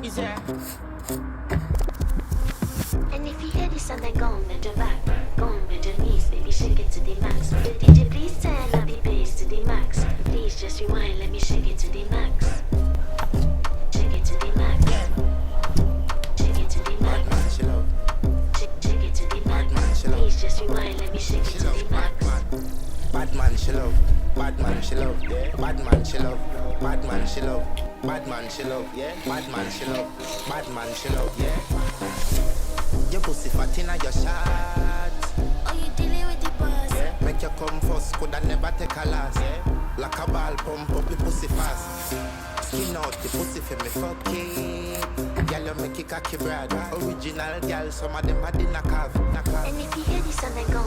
Easy. And if you hear this and then go on with your back, go on with your knees, baby, shake it to the max. The DJ, please turn up the bass to the max. Please just rewind, let me shake it to the max. Shake it to the max. Shake it to the max. Shake it to the max. Please just rewind, let me shake it to the max. Bad man, she love. Bad man, she love. Yeah. Bad man, she love. Bad man, she love. Bad man, she love. Yeah. Bad man, she love. Bad man, she love. Yeah. Your pussy fat inna your shot. Oh, you dealing with the boss? Yeah. Make you come first, coulda never take a last. Yeah. Like a ball, pump up the pussy fast. Skin out the pussy for me fuck it. Girl, you make it cocky brother. Original girl, some of them are in a calf. And if you hear this and then go